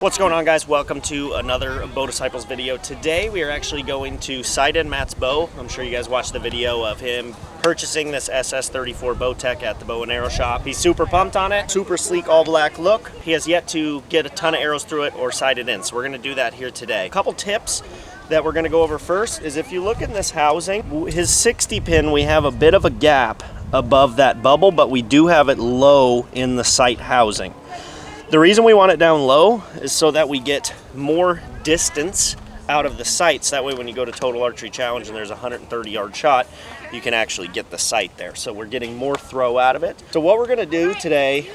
What's going on, guys? Welcome to another Bowdisciples video. Today we are actually going to sight in Matt's bow. I'm sure you guys watched the video of him purchasing this SS34 Bowtech at the bow and arrow shop. He's super pumped on it. Super sleek all black look. He has yet to get a ton of arrows through it or sight it in, so we're going to do that here today. A couple tips that we're going to go over first is if you look in this housing, his 60 pin, we have a bit of a gap above that bubble, but we do have it low in the sight housing. The reason we want it down low is so that we get more distance out of the sights. That way when you go to Total Archery Challenge and there's a 130-yard shot, you can actually get the sight there. So we're getting more throw out of it. So what we're gonna do today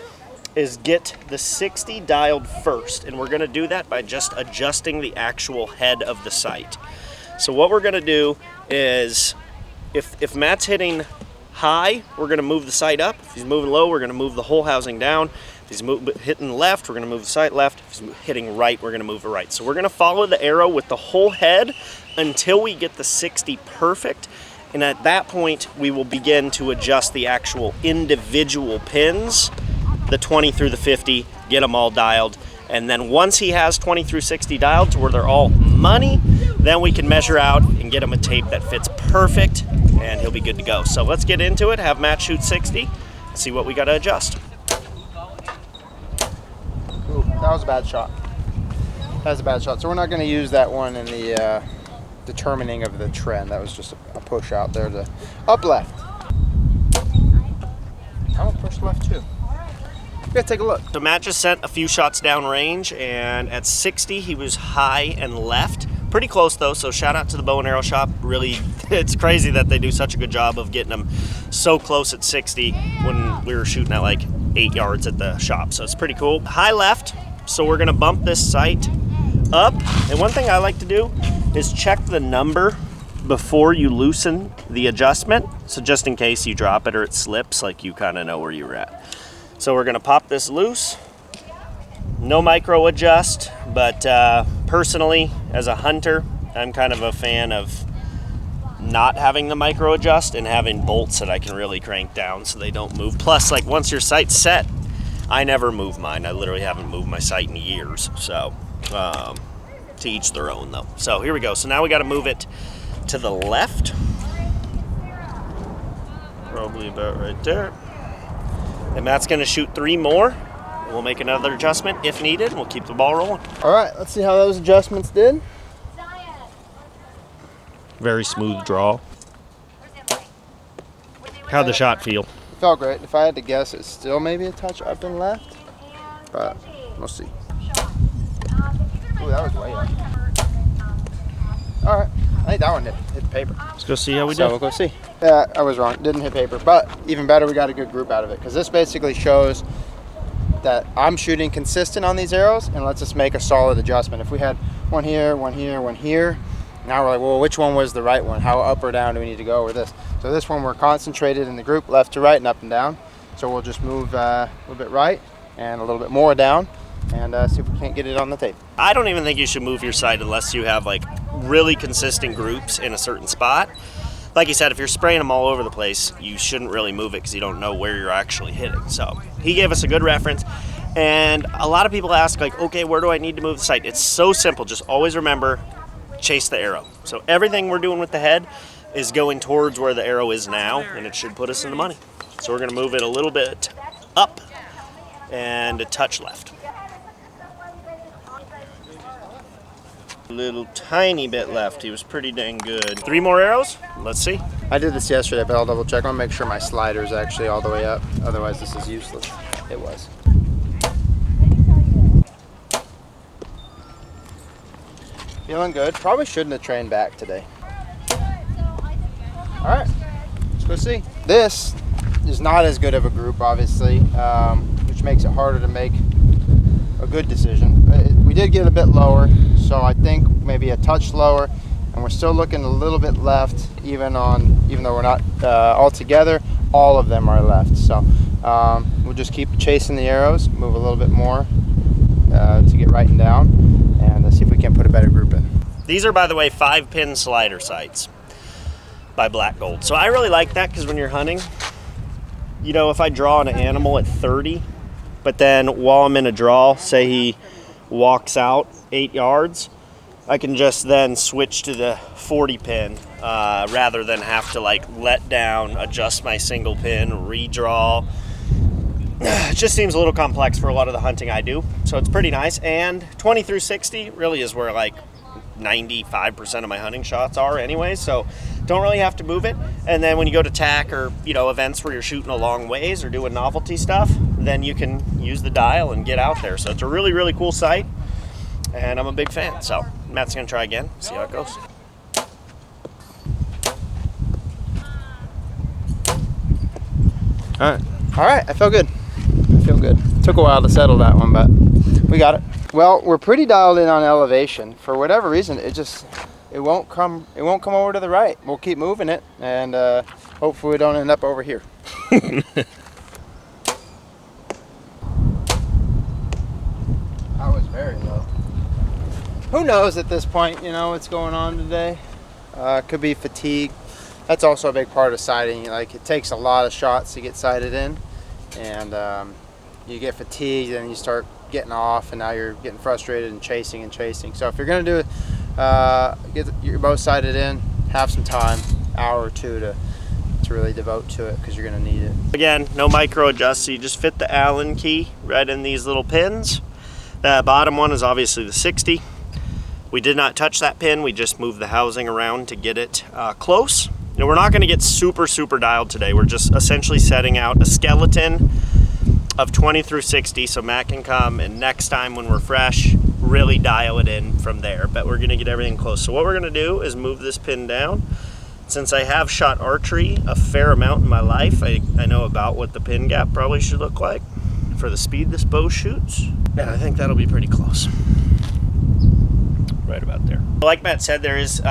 is get the 60 dialed first, and we're gonna do that by just adjusting the actual head of the sight. So what we're gonna do is, if Matt's hitting high, we're gonna move the sight up. If he's moving low, we're gonna move the whole housing down. If he's hitting left, we're going to move the sight left. If he's hitting right, we're going to move it right. So we're going to follow the arrow with the whole head until we get the 60 perfect. And at that point, we will begin to adjust the actual individual pins, the 20 through the 50, get them all dialed. And then once he has 20 through 60 dialed to where they're all money, then we can measure out and get him a tape that fits perfect, and he'll be good to go. So let's get into it, have Matt shoot 60, and see what we got to adjust. Ooh, that was a bad shot. That was a bad shot. So we're not going to use that one in the determining of the trend. That was just a push out there to up left. I'm going to push left too. We got to take a look. So Matt just sent a few shots down range, and at 60 he was high and left. Pretty close though, so shout out to the bow and arrow shop. Really, it's crazy that they do such a good job of getting them so close at 60 when we were shooting at like 8 yards at the shop, so it's pretty cool. High left, so we're gonna bump this sight up. And one thing I like to do is check the number before you loosen the adjustment, so just in case you drop it or it slips, like you kind of know where you were at. So we're gonna pop this loose. No micro adjust, but personally, as a hunter, I'm kind of a fan of not having the micro adjust and having bolts that I can really crank down so they don't move. Plus, like, once your sight's set, I never move mine. I literally haven't moved my sight in years. So to each their own though. So here we go. So now we got to move it to the left, probably about right there, and Matt's gonna shoot 3 more. We'll make another adjustment if needed, and we'll keep the ball rolling. All right, let's see how those adjustments did. Very smooth draw. How'd the shot feel? It felt great. If I had to guess, it's still maybe a touch up and left, but we'll see. Ooh, that was way up. All right, I think that one hit paper. Let's go see how we So do. we'll go see. Yeah, I was wrong. Didn't hit paper, but even better, we got a good group out of it, because this basically shows that I'm shooting consistent on these arrows and lets us make a solid adjustment. If we had one here, one here, one here, now we're like, well, which one was the right one? How up or down do we need to go with this? So this one, we're concentrated in the group, left to right and up and down. So we'll just move a little bit right and a little bit more down, and see if we can't get it on the tape. I don't even think you should move your sight unless you have like really consistent groups in a certain spot. Like you said, if you're spraying them all over the place, you shouldn't really move it because you don't know where you're actually hitting. So he gave us a good reference. And a lot of people ask, like, okay, where do I need to move the sight? It's so simple. Just always remember, chase the arrow. So everything we're doing with the head is going towards where the arrow is now, and it should put us in the money. So we're going to move it a little bit up and a touch left. A little tiny bit left. He was pretty dang good. 3 more arrows. Let's see. I did this yesterday, but I'll double check. I want to make sure my slider is actually all the way up. Otherwise, this is useless. It was. Feeling good. Probably shouldn't have trained back today. All right, let's go see. This is not as good of a group, obviously, which makes it harder to make a good decision. We did get a bit lower, so I think maybe a touch lower, and we're still looking a little bit left, even though we're not all together, all of them are left. So we'll just keep chasing the arrows, move a little bit more to get right and down, and see if we can put a better group in. These are, by the way, 5-pin slider sights by Black Gold. So I really like that because when you're hunting, you know, if I draw an animal at 30, but then while I'm in a draw, say he walks out 8 yards, I can just then switch to the 40 pin rather than have to like let down, adjust my single pin, redraw. It just seems a little complex for a lot of the hunting I do. So it's pretty nice. And 20 through 60 really is where like 95% of my hunting shots are anyway. So don't really have to move it. And then when you go to tack or, you know, events where you're shooting a long ways or doing novelty stuff, then you can use the dial and get out there. So it's a really, really cool sight. And I'm a big fan. So Matt's gonna try again, see how it goes. All right, I feel good. Took a while to settle that one, but we got it. Well, we're pretty dialed in on elevation. For whatever reason, it won't come over to the right. We'll keep moving it, and hopefully we don't end up over here. That was very low. Who knows at this point, you know, what's going on today. Could be fatigue. That's also a big part of sighting. Like, it takes a lot of shots to get sighted in, and you get fatigued and you start getting off, and now you're getting frustrated and chasing. So if you're gonna do it, get your bow sighted in, have some time, hour or two to really devote to it, because you're gonna need it. Again, no micro adjust, so you just fit the Allen key right in these little pins. The bottom one is obviously the 60. We did not touch that pin, we just moved the housing around to get it close. And we're not gonna get super dialed today. We're just essentially setting out a skeleton of 20 through 60, so Matt can come and next time when we're fresh, really dial it in from there. But we're gonna get everything close. So what we're gonna do is move this pin down. Since I have shot archery a fair amount in my life, I know about what the pin gap probably should look like for the speed this bow shoots. And I think that'll be pretty close. Right about there. Like Matt said, there is,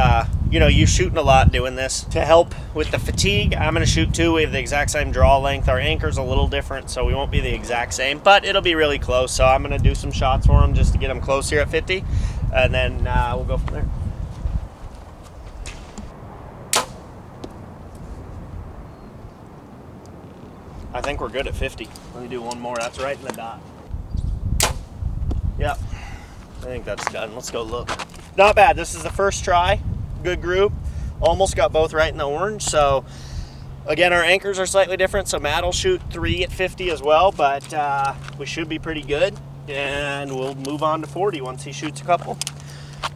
you know, you shooting a lot doing this. To help with the fatigue, I'm gonna shoot too. We have the exact same draw length. Our anchor's a little different, so we won't be the exact same, but it'll be really close. So I'm gonna do some shots for him just to get him close here at 50, and then we'll go from there. I think we're good at 50. Let me do one more. That's right in the dot. Yep. I think that's done. Let's go look. Not bad. This is the first try. Good group. Almost got both right in the orange. So again, our anchors are slightly different. So Matt will shoot 3 at 50 as well, but we should be pretty good. And we'll move on to 40 once he shoots a couple.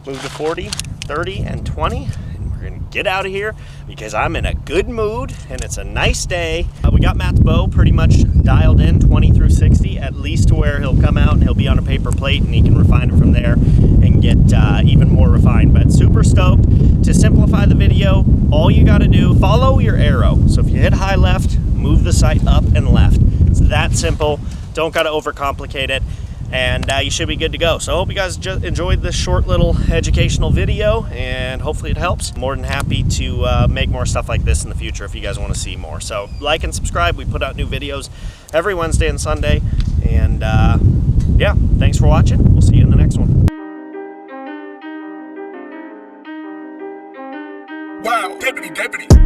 Move to 40, 30, and 20. And we're gonna get out of here because I'm in a good mood and it's a nice day. We got Matt's bow pretty much dialed in 20 through 60, at least to where he'll come out and he'll be on a paper plate and he can refine it from there and get even more refined. But super stoked. To simplify the video, all you gotta do, follow your arrow. So if you hit high left, move the sight up and left. It's that simple. Don't gotta overcomplicate it. And you should be good to go. So I hope you guys enjoyed this short little educational video, and hopefully it helps. More than happy to make more stuff like this in the future if you guys want to see more. So like and subscribe. We put out new videos every Wednesday and Sunday. And yeah, thanks for watching. We'll see you in the next one. Wow, deputy.